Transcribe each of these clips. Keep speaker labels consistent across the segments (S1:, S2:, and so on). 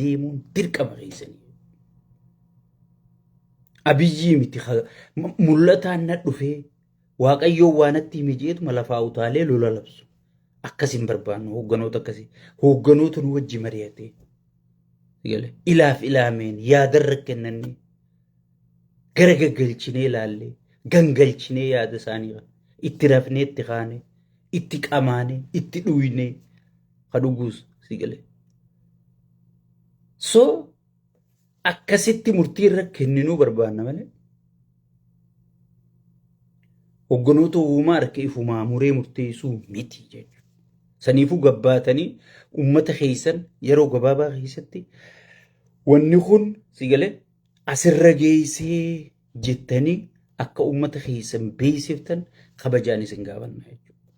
S1: deemuun dirqama keessanii. Abiyyi miti mul'ataan na dhufee waaqayyoon waanatti mijeetuma lafaa utaalee lola labsu. Akkasin barbaannu hoogganoota akkasii. Hoogganoota nu wajji mari'atee. Ilaaf ilaameen yaadarra kennannee gara gaggalchinee ilaallee gangalchinee yaada isaanii itti rafnee itti kaanee itti qamaanee itti dhuynee kadhuguus sigale. So akkasitti murtii irra kenninuu barbaanna malee hoogganoota uumaa harka ifumaa muree murteessuu miti jechuudha. Saniifuu gabbaatanii uummata keessan yeroo gabaabaa keessatti wanni kun sigale asirra geessee jettanii akka uummata keessan beeksiftan kabajaan isin gaafanna jechuudha.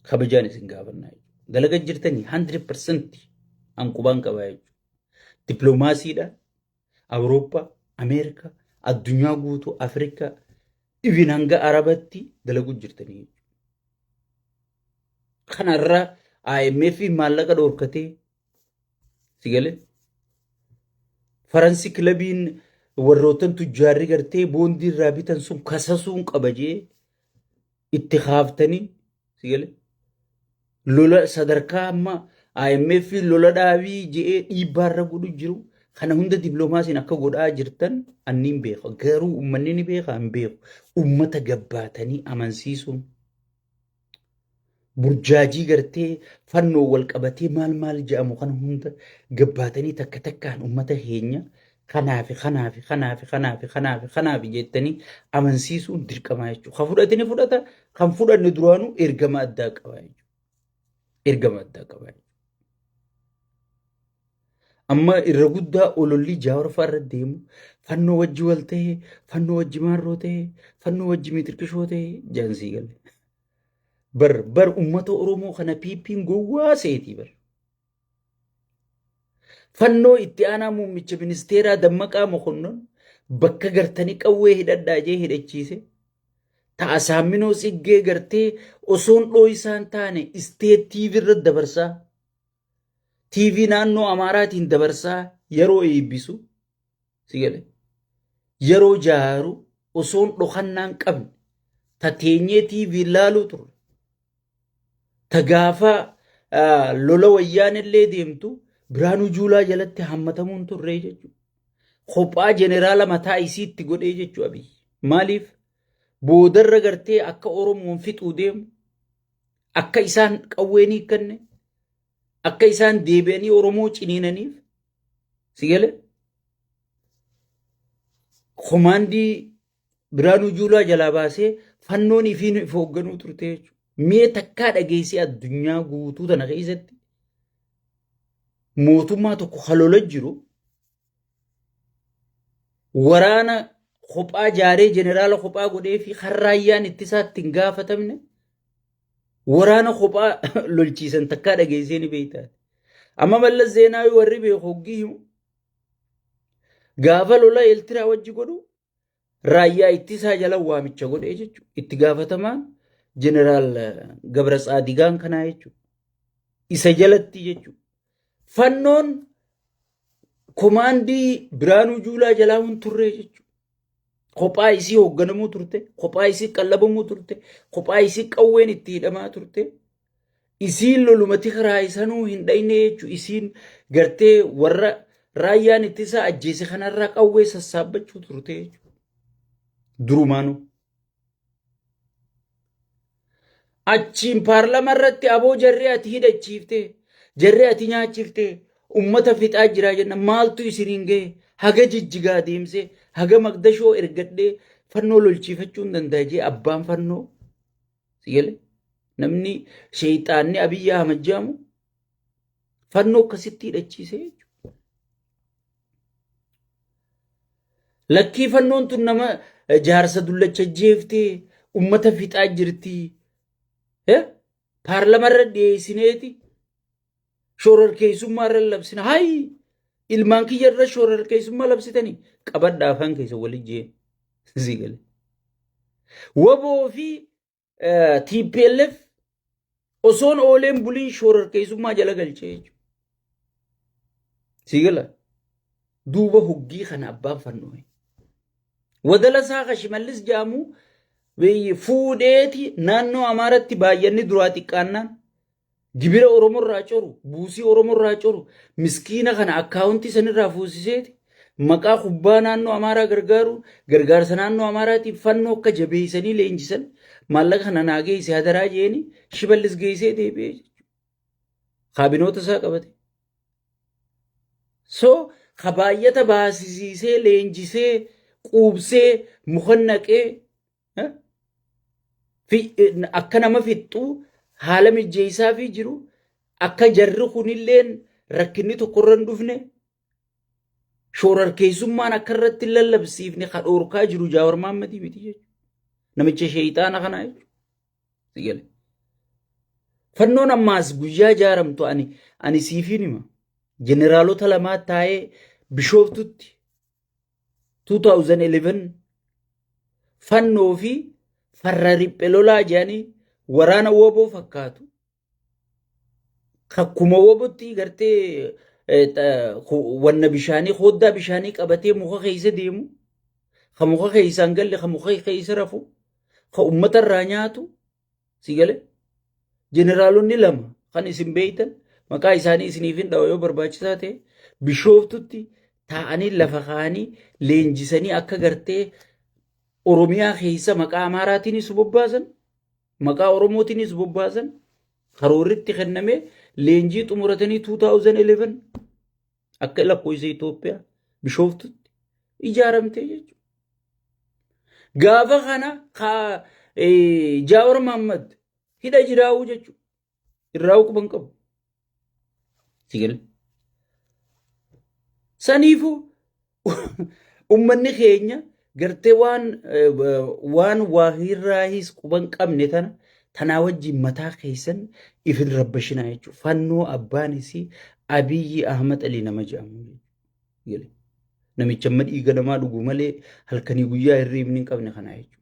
S1: Kabajaan isin gaafanna jechuudha. Dalagaa jirtanii 100% hanqubaan qabaa jechuudha. Dippiloomaasiidhaan Awurooppaa, Ameerikaa, addunyaa guutuu, Afrikaa, even hanga Arabatti dalaguu jirtanii jechuudha. Kanarraa IMF maallaqa dhorkatee sigale Faransi kilabiin warrootan tujjaarri gartee boondii irraa bitan sun kasasuun qabajee itti kaaftanii sigale lola sadarkaa amma IMF lola dhaabii je'ee dhiibbaarra godhu jiru kana hunda dippiloomaasiin akka godhaa jirtan anniin beeka garuu uummanni ni beeka hin beeku uummata gabbaatanii amansiisuun burjaajii gartee fannoo wal qabatee maal jedhamu kana hunda gabbaatanii takka takkaan uummata keenya kanaafi jettanii amansiisuun dirqamaa jechuudha. Kan fudhatanii fudhata kan fudhanne duraanuu ergama addaa qabaa jechuudha. Ergama addaa qabaa jechuudha. Amma irra guddaa ololli Jaawarfaa irra deemu fannoo wajji wal ta'ee fannoo wajji maarroo ta'ee fannoo wajji miixirqishoo ta'ee jaansii galle. Bar ummata Oromoo kana piippiin gowwaa seetii bar. Fannoo itti aanaa muummicha ministeeraa Dammaqaa Mokonnon bakka gartanii qawwee hidhadhaa jee hidhachiise. Ta'a Saamminoo Tsiggee gartee osoon dhooysaan taane isteet TV irra dabarsaa. TV naannoo Amaaraatiin dabarsaa yeroo eebbisu sigale. Yeroo jaaru osoon dhokannaan qabne tateenyee TV ilaaluu turre. Tagaafa lola wayyaan illee deemtu Biraanuu Juulaa jalatti hammatamuun turre jechuudha. Kophaa jeneraala mataa isiitti godhee jechuudha Abiyyi. Maaliif boodarra gartee akka Oromoon fixuu deemu akka isaan qawween hiikkanne akka isaan deebi'anii Oromoo ciniinaniif sigale komaandii Biraanuu Juulaa jalaa baasee fannoon ifiin if hoogganuu turte jechuudha. Mee takkaa dhageessee addunyaa guutuu tana keessatti mootummaa tokko halola jiru waraana kophaa jaaree jeneraala kophaa godhee fi harraayyaan ittisaatti hin gaafatamne waraana kophaa lolchiisan takkaa dhageessee ni beektaati. Amma Mallas Zeenaawii warri beeku hoggii himu gaafa lola Eertiraa wajji godhu raayyaa ittisaa jala waamicha godhee jechuudha. Itti gaafatamaan Jeneraal Gabra Tsaadiqaan kanaa jechuudha. Isa jalatti jechuudha. Fannoon komaandii Biraanuu Juulaa jalaa hun turre jechuudha. Kophaa isii hoogganamuu turte, kophaa isii qallabamuu turte, kophaa isii qawween itti hidhamaa turte. Isiin lolumati karaa isanuu hin dhayne jechuudha. Isiin gartee warra raayyaan ittisaa ajjeese kanarraa qawwee sassaabbachuu turte jechuudha. Durumaanuu. Achiin paarlama irratti aboo jarree ati hidhachiifte jarree ati nyaachifte ummata fixaa jiraa jenna maaltu isiniin ga'e haga jijjigaa deemse haga Magdashoo ergadhee fannoo lolchiifachuu hin danda'a jee abbaan fannoo sigale namni sheeyxaanni Abiyyi Ahmad jedhamu fannoo akkasitti hidhachiise jechuudha. Lakkii fannoon tun nama jaarsa dullacha jeeftee ummata fixaa jirti. Paarlama irra dhiyeessineeti shororkeessummaa irra labsina. Hayi ilmaan kiyya irra shororkeessummaa labsitanii qabadhaa afaan keessa walii jeen sigale. Waboo fi TPLF osoon ooleen buliin shororkeessummaa jala galchee jechuudha. sigala duuba hoggii kana abbaan fannoo wadala isaa kashimallis jaamu fuudheeti naannoo amaaratti baay'anni duraa xiqqaannaan gibira oromoorraa coru buusii oromoorraa coru miskiina kana akkaawuntii sanirraa fuusiseeti maqaa kubbaa naannoo amaaraa gargaaru gargaarsa naannoo amaaraatiif fannoo akka jabeessanii leenjisan maallaqa kana naa geesse hadaraa jeeni shiballis geessee deebi'ee kaabinoota isaa qabate. So kabaayyata baasisiisee leenjisee quubsee mukannaqee akka nama fixxuu haala mijjeessaa fi jiru akka jarri kunilleen rakkinni tokkorra hin dhufne shoorarkeessummaan akka irratti lallabsiifne kadhoorkaa jiru Jawaar Mohammadii miti jechuudha. Namicha sheeyxaana kanaa jechuudha. Fannoon ammaas guyyaa jaaramtu ani siifin hima. Jeneraalota lamaa taa'ee Bishooftutti 2011 fannoo fi farra riphee lolaa jedhanii waraana woboo fakkaatu. Kakkuma wobotti gartee wanna bishaanii hoddaa bishaanii qabatee muka keessa deemu. Ka muka keessaan galle ka muka keessa rafu. Ka uummata irraa nyaatu si galee. Jeneraalonni lama kan isin beeytan maqaa isaanii isiniif hin dhawa yoo barbaachisaa ta'e Bishooftutti taa'anii lafa kaanii leenjisanii akka gartee Oromiyaa keessa maqaa Amaaraatiinis bobbaasan maqaa Oromootiinis bobbaasan karoorritti kennamee leenjii xumuratanii 2011 akka lakkoofsa Itoophiyaa Bishooftutti ijaaramte jechuudha. Gaafa kana Jawaar Mohammad hidha jiraa'uu jechuudha. Irraa quban qabu. Sigale. Saniifu ummanni keenya gartee waan waahirraahis quban qabne tanaa wajjin mataa keessan ifin rabbashinaa jechuudha. Fannoo abbaanis Abiyyi Ahmad Ali nama jedhamu. Namicha amma dhiiga namaa dhugu malee halkanii guyyaa hirriibni hin qabne kanaa jechuudha.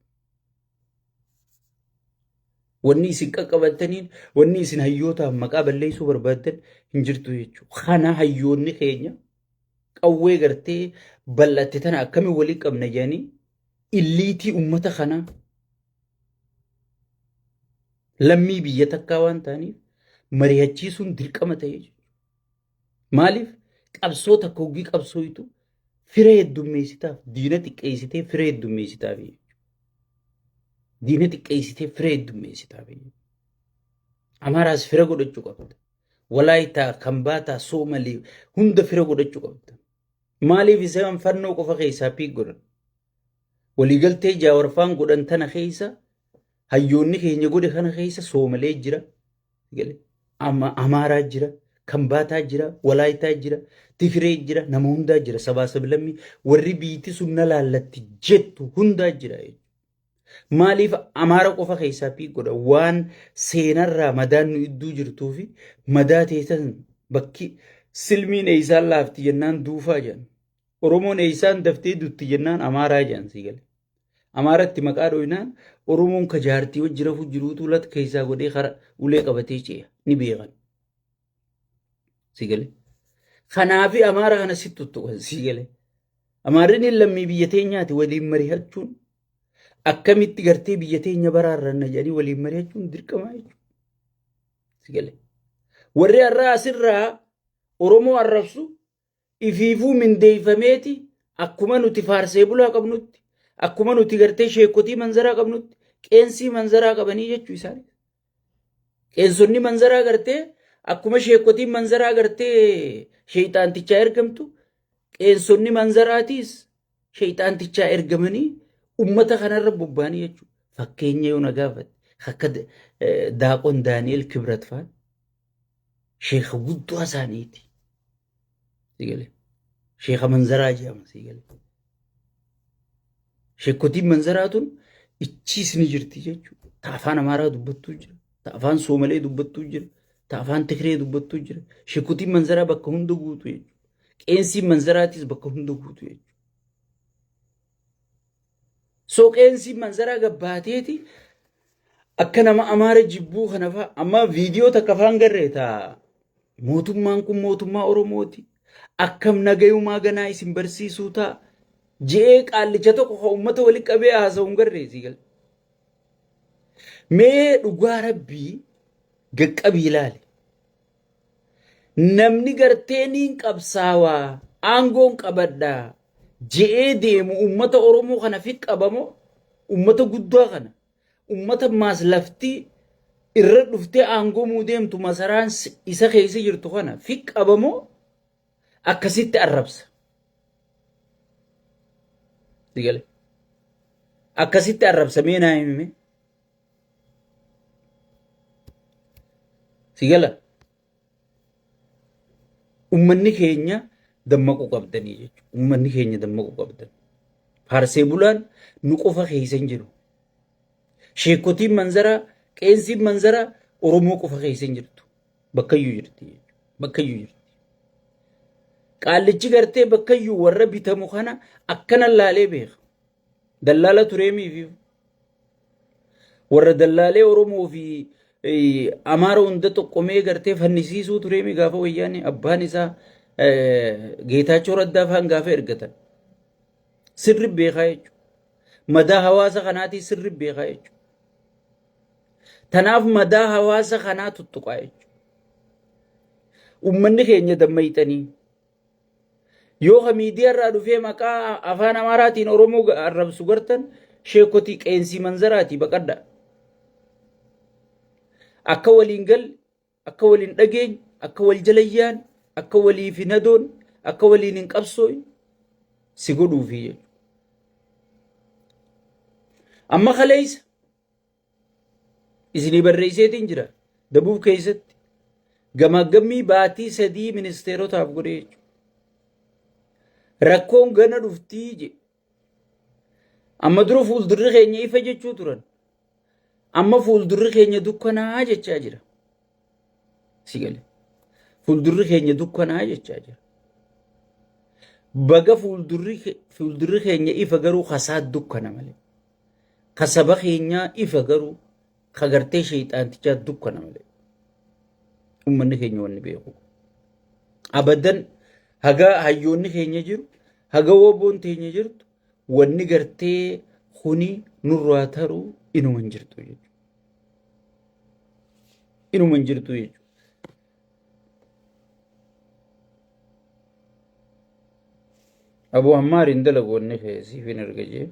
S1: Wanni isin qaqqabataniin wanni isin hayyootaaf maqaa balleessuu barbaaddan hin jirtu jechuudha. Kana hayyoonni keenya qawwee gartee bal'atte tana akkamiin walii qabna jedhanii illiitii uummata kanaa lammii biyya takkaa waan ta'aniif mari'achiisuun dirqama ta'ee jechuudha. Maaliif qabsoo takka hoggii qabsooytu fira heddummeessitaaf diina xiqqeessitee fira heddummeessitaaf diina xiqqeessitee fira heddummeessitaaf Amaaraas fira godhachuu qabda. Walaayitaa Kambaataa Soomalee hunda fira godhachuu qabda. Maaliif isaan fannoo qofa keessaa piik godhan? Waliigaltee Jaawarfaan godhan tana keessa hayyoonni keenya godhe kana keessa Soomalee jira, Amaaraa jira, Kambaataa jira, Walaayitaa jira, Tigiree jira, nama hundaa jira, sabaa sablammii warri biitti sun na laallatti jettu hundaa jira. Maaliif Amaara qofa keessaa piik godha? Waan seenarraa madaan nu idduu jirtuu fi madaa teessan bakki silmiin eeysaan laafti jennaan duufaa jedhan. Oromoon eeysaan daftee dutti jennaan Amaaraa jedhan si gale. Amaaratti maqaa dhoynaan Oromoon ka jaartii wajji rafuu jiruutu lat keessaa godhee kara ulee qabatee ce'a ni beekan. Si gale. Kanaafi Amaara kana si tuttuqan si gale. Amaarri lammii biyya teenyaati waliin mari'achuun akkamitti gartee biyya teenya baraarranna jedhanii waliin mari'achuun dirqama jechuudha. Si gale. Warri har'aa asirraa Oromoo arrabsu ifiifuu mindeeyfameeti akkuma nuti faarsee bulaa qabnutti akkuma nuti gartee sheekotii manzaraa qabnutti qeensii manzaraa qabanii jechuu isaanii. Qeensonni manzaraa gartee akkuma sheekotiin manzaraa gartee sheeyxaantichaa ergamtu qeensonni manzaraatiis sheeyxaantichaa ergamanii ummata kanarra bobbaanii jechuudha. Fakkeenya yoo na gaafate akka Daaqoon Daani'el Kibrat fa'aa sheeka guddaa isaaniiti. Sigale. Sheeka manzaraa jedhama sigale. Sheekotiin manzaraatuun ichiis ni jirti jechuudha. Taafaan Amaaraa dubbattuu jira. Taafaan Soomalee dubbattuu jira. Taafaan Tigiree dubbattuu jira. Sheekotiin manzaraa bakka hunda guutu jechuudha. Qeensiin manzaraatis bakka hunda guutu jechuudha. So qeensiin manzaraa gabbaateeti akka nama Amaara jibbuu kana fa'a amma viidiyoo takka afaan garree ta'a. Mootummaan kun mootummaa Oromooti. akkam nagayumaa ganaa isin barsiisuu ta'a je'ee qaallicha tokko ka uummata walitti qabee haasa'uun garreesii gala. Mee dhugaa rabbii gaqqabii ilaale. Namni garteeniin qabsaawaa aangoon qabadhaa je'ee deemu uummata Oromoo kana fi qabamoo uummata guddaa kana uummata maaslaftii irra dhuftee aangoo muudeemtu masaraan isa keessa jirtu kana fi qabamoo akkasitti arrabsa. Sigale. Akkasitti arrabsamee naa himime. Sigala. Uummanni keenya dammaquu qabdanii jechuudha. Uummanni keenya dammaquu qabdan. Faarsee bulaan nu qofa keessa hin jiru. Sheekotiin manzaraa, qeensiin manzaraa Oromoo qofa keessa hin jirtu. Bakkayyuu jirti jechuudha. Bakkayyuu jirti. Qaallichi gartee bakkayyuu warra bitamu kana akkana laalee beeka. Dallaala tureemiifi warra dallaalee Oromoo fi Amaara hunda tokkomee gartee fannisiisuu tureemi gaafa wayyaanee abbaan isaa Geetaachoo Raddaa fa'aan gaafa ergatan. Sirri beekaa jechuudha. Madaa hawaasa kanaatii sirri beekaa jechuudha. Tanaaf madaa hawaasa kanaa tuttuqaa jechuudha. Uummanni keenya dammayxanii yoo ka miidiyaa irraa dhufee maqaa afaan Amaaraatiin Oromoo arrabsu gartan sheekotii qeensii manzaraatii baqadha. Akka waliin gal, akka waliin dhageeny, akka wal jalayyaan, akka waliif hin hadoon, akka waliin hin qabsooyin si godhuufi jechuudha. Amma kaleessa isinii barreesseetiin jira Dabuub keessatti gamaggammii baatii 3 ministeerotaaf godhe jechuudha. Rakkoon gana dhuftii je. Amma dura fuuldurri keenya ifa jechuu turan. Amma fuuldurri keenya dukkanaa jechaa jira. Sigale. Fuuldurri keenya dukkanaa jechaa jira. Baga fuuldurri keenya ifa garuu kasaa dukkana malee. Kasaba keenya ifa garuu kagartee sheexaantichaa dukkana malee. Uummanni keenya wanni beeku. Abadan haga hayyoonni keenya jiru, haga woboon teenya jirtu, wanni gartee kuni nurraa taruu inuma hin jirtu jechuudha. Inuma hin jirtu jechuudha. Abu Hammaar hin dalagu wanni siif hin erga jee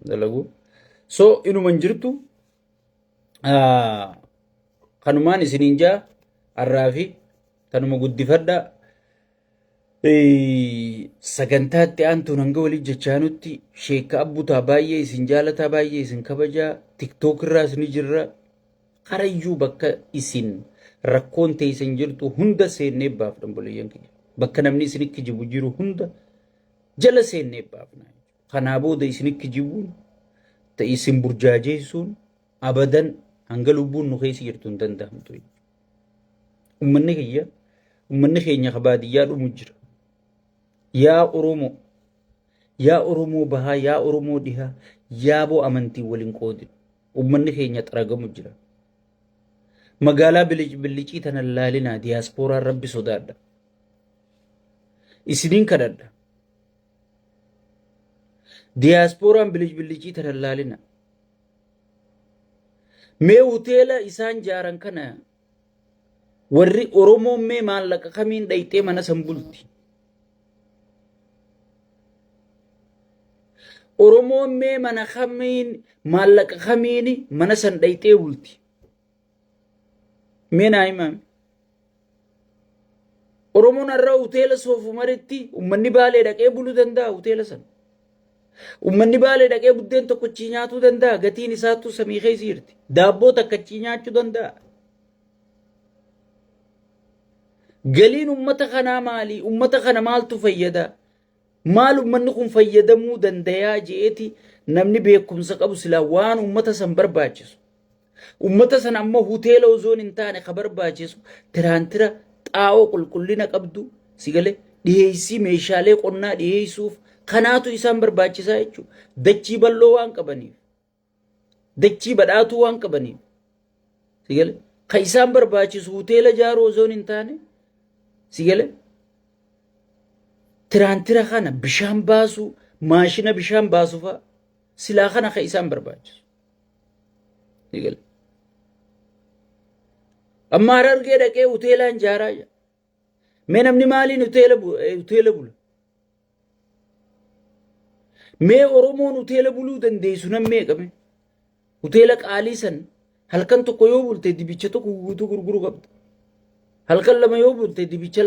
S1: dalagu. So inuma hin jirtu kanumaan isiniin jaa arraafi tanuma guddifadhaa. Sagantaatti aantuun hanga walii jechaanutti sheeka abbutaa baay'ee isin jaalataa baay'ee isin kabajaa tiktook irraas ni jirra karayyuu bakka isin rakkoon teessan jirtu hunda seennee baafna boleeyyan kiyya bakka namni isinitti jibu jiru hunda jala seennee baafna kanaa booda isinitti jibuun ta'e isin burjaajeessuun abadan hanga lubbuun nu keessa jirtu hin danda'amtu. Uummanni keenya baadiyyaa dhumu jira. Yaa Oromoo bahaa, yaa Oromoo dhihaa, yaa boo amantii waliin qoodin. Uummanni keenya xaragamu jira. Magaalaa Bilicii tana laalinaa diyaaspooraan rabbi sodaadha. Isiniin kadhadha. Diyaaspooraan Bilicii tana laalina. Mee hoteela isaan jaaran kana warri Oromoon mee maallaqa kamiin dhayxee mana san bulti. Oromoon mee mana kamiin maallaqa kamiin mana san dhayxee bulti. Mee naa himaa. Oromoon har'a hoteela Soofumaritti uummanni Baalee dhaqee buluu danda'a hoteela san. Uummanni Baalee dhaqee buddeen tokkochii nyaatuu danda'a gatiin isaattuu samii keessa jirti. Daabboo takkachii nyaachuu danda'a. Galiin uummata kanaa maali? Uummata kana maaltu fayyada? Maal uummanni kun fayyadamuu dandayaa je'eeti namni beekumsa qabu silaa waan uummata san barbaachisu. Uummata san amma hoteela ozoon hin taane ka barbaachisu tiraantira xaa'oo qulqullina qabdu sigalee dhiyeessii meeshaalee qonnaa dhiyeessuuf kanaatu isaan barbaachisaa jechuudha. Dachii bal'oo waan qabaniif. Dachii badhaatuu waan qabaniif. Sigalee ka isaan barbaachisu hoteela jaaruu ozoon hin taane sigalee tiraantira kana bishaan baasu maashina bishaan baasu fa'a silaa kana ka isaan barbaachisu. Amma Harargee dhaqee hoteelaan ijaaraa jira. Mee namni maaliin hoteela bula? Mee Oromoon hoteela buluu dandeessu nan meeqame? Hoteela qaalii san halkan tokko yoo bulte dibicha tokko guutuu gurguru qabda. Halkan lama yoo bulte dibicha